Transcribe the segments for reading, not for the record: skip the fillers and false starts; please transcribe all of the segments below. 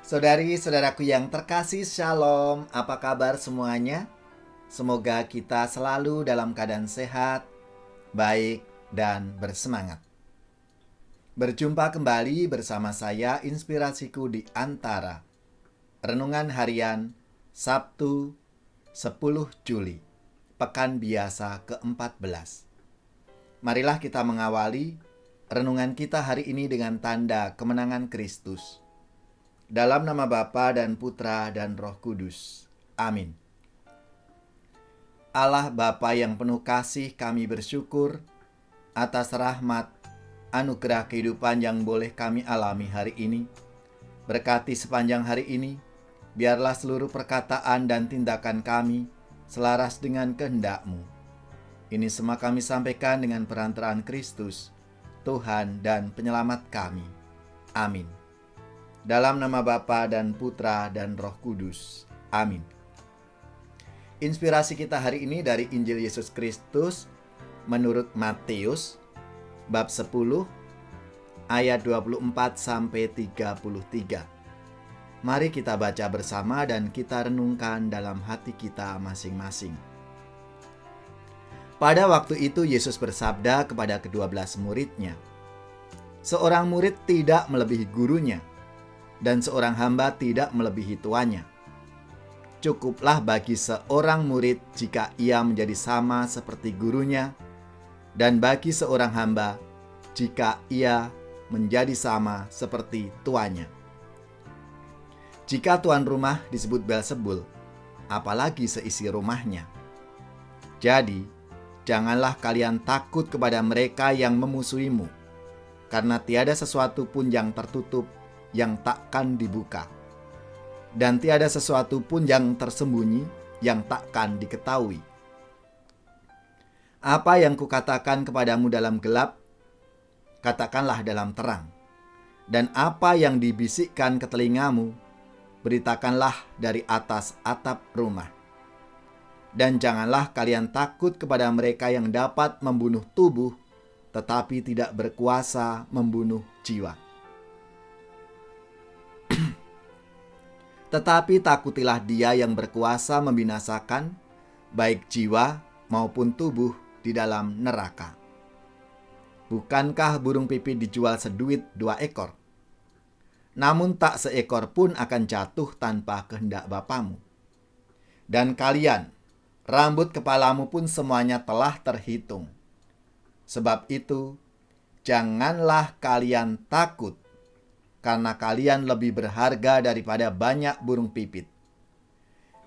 Saudari-saudaraku yang terkasih, Shalom. Apa kabar semuanya? Semoga kita selalu dalam keadaan sehat, baik, dan bersemangat. Berjumpa kembali bersama saya, Inspirasiku di Antara. Renungan Harian Sabtu 10 Juli, Pekan Biasa ke-14. Marilah kita mengawali renungan kita hari ini dengan tanda kemenangan Kristus. Dalam nama Bapa dan Putra dan Roh Kudus. Amin. Allah Bapa yang penuh kasih, kami bersyukur atas rahmat, anugerah kehidupan yang boleh kami alami hari ini. Berkati sepanjang hari ini, biarlah seluruh perkataan dan tindakan kami selaras dengan kehendak-Mu. Ini semua kami sampaikan dengan perantaraan Kristus, Tuhan dan Penyelamat kami. Amin. Dalam nama Bapa dan Putra dan Roh Kudus. Amin. Inspirasi kita hari ini dari Injil Yesus Kristus menurut Matius bab 10 ayat 24-33. Mari kita baca bersama dan kita renungkan dalam hati kita masing-masing. Pada waktu itu Yesus bersabda kepada ke-12 muridnya, "Seorang murid tidak melebihi gurunya, dan seorang hamba tidak melebihi tuannya. Cukuplah bagi seorang murid jika ia menjadi sama seperti gurunya, dan bagi seorang hamba jika ia menjadi sama seperti tuannya. Jika tuan rumah disebut Beelzebul, apalagi seisi rumahnya. Jadi, janganlah kalian takut kepada mereka yang memusuhimu, karena tiada sesuatu pun yang tertutup yang takkan dibuka, dan tiada sesuatu pun yang tersembunyi yang takkan diketahui. Apa yang kukatakan kepadamu dalam gelap, katakanlah dalam terang, dan apa yang dibisikkan ke telingamu, beritakanlah dari atas atap rumah. Dan janganlah kalian takut kepada mereka yang dapat membunuh tubuh, tetapi tidak berkuasa membunuh jiwa. Tetapi takutilah Dia yang berkuasa membinasakan baik jiwa maupun tubuh di dalam neraka. Bukankah burung pipit dijual seduit 2 ekor? Namun tak seekor pun akan jatuh tanpa kehendak Bapamu. Dan kalian, rambut kepalamu pun semuanya telah terhitung. Sebab itu, janganlah kalian takut, karena kalian lebih berharga daripada banyak burung pipit.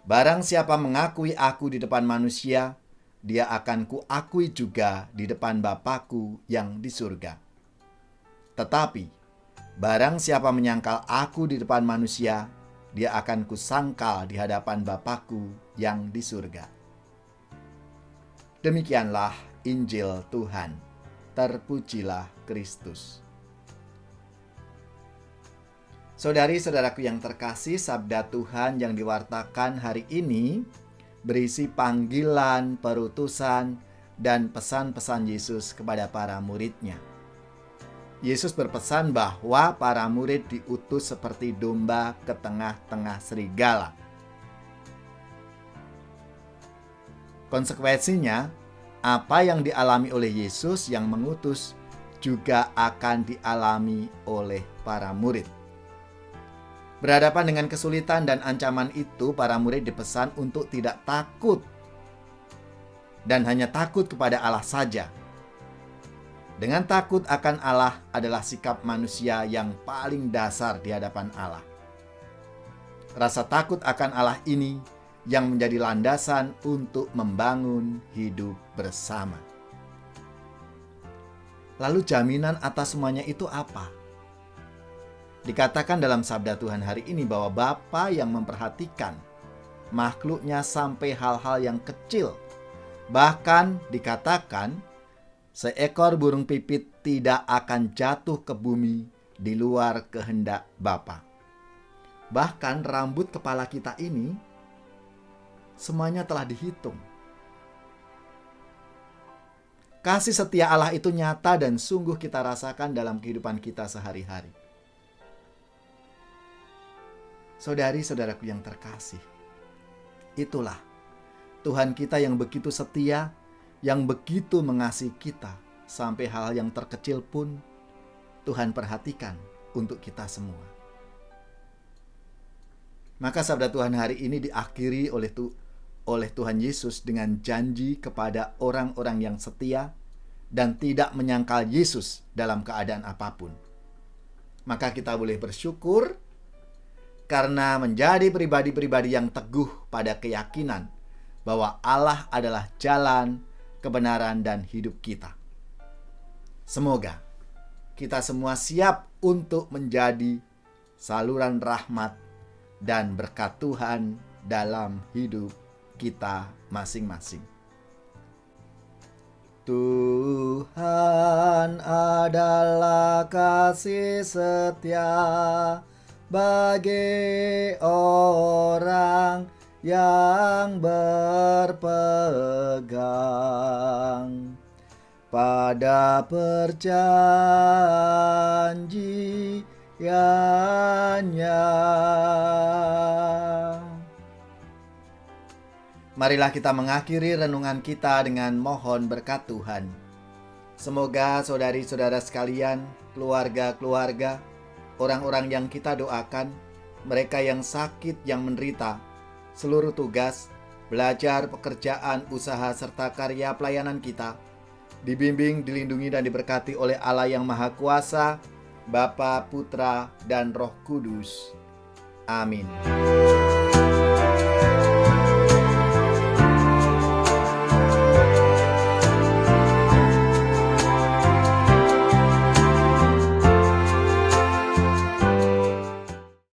Barang siapa mengakui aku di depan manusia, dia akan kuakui juga di depan Bapa-Ku yang di surga. Tetapi, barang siapa menyangkal aku di depan manusia, dia akan kusangkal di hadapan Bapa-Ku yang di surga." Demikianlah Injil Tuhan. Terpujilah Kristus. Saudari-saudaraku yang terkasih, sabda Tuhan yang diwartakan hari ini berisi panggilan, perutusan, dan pesan-pesan Yesus kepada para muridnya. Yesus berpesan bahwa para murid diutus seperti domba ke tengah-tengah serigala. Konsekuensinya, apa yang dialami oleh Yesus yang mengutus juga akan dialami oleh para murid. Berhadapan dengan kesulitan dan ancaman itu, para murid dipesan untuk tidak takut dan hanya takut kepada Allah saja. Dengan takut akan Allah adalah sikap manusia yang paling dasar di hadapan Allah. Rasa takut akan Allah ini yang menjadi landasan untuk membangun hidup bersama. Lalu jaminan atas semuanya itu apa? Dikatakan dalam sabda Tuhan hari ini bahwa Bapa yang memperhatikan makhluknya sampai hal-hal yang kecil. Bahkan dikatakan seekor burung pipit tidak akan jatuh ke bumi di luar kehendak Bapa. Bahkan rambut kepala kita ini semuanya telah dihitung. Kasih setia Allah itu nyata dan sungguh kita rasakan dalam kehidupan kita sehari-hari. Saudari-saudaraku yang terkasih, itulah Tuhan kita yang begitu setia, yang begitu mengasihi kita, sampai hal yang terkecil pun Tuhan perhatikan untuk kita semua. Maka sabda Tuhan hari ini diakhiri oleh Tuhan Yesus dengan janji kepada orang-orang yang setia dan tidak menyangkal Yesus dalam keadaan apapun. Maka kita boleh bersyukur karena menjadi pribadi-pribadi yang teguh pada keyakinan bahwa Allah adalah jalan, kebenaran, dan hidup kita. Semoga kita semua siap untuk menjadi saluran rahmat dan berkat Tuhan dalam hidup kita masing-masing. Tuhan adalah kasih setia bagi orang yang berpegang pada perjanjiannya. Marilah kita mengakhiri renungan kita dengan mohon berkat Tuhan. Semoga saudari-saudara sekalian, keluarga-keluarga, orang-orang yang kita doakan, mereka yang sakit, yang menderita, seluruh tugas, belajar, pekerjaan, usaha, serta karya pelayanan kita, dibimbing, dilindungi, dan diberkati oleh Allah yang Maha Kuasa, Bapa, Putra, dan Roh Kudus. Amin.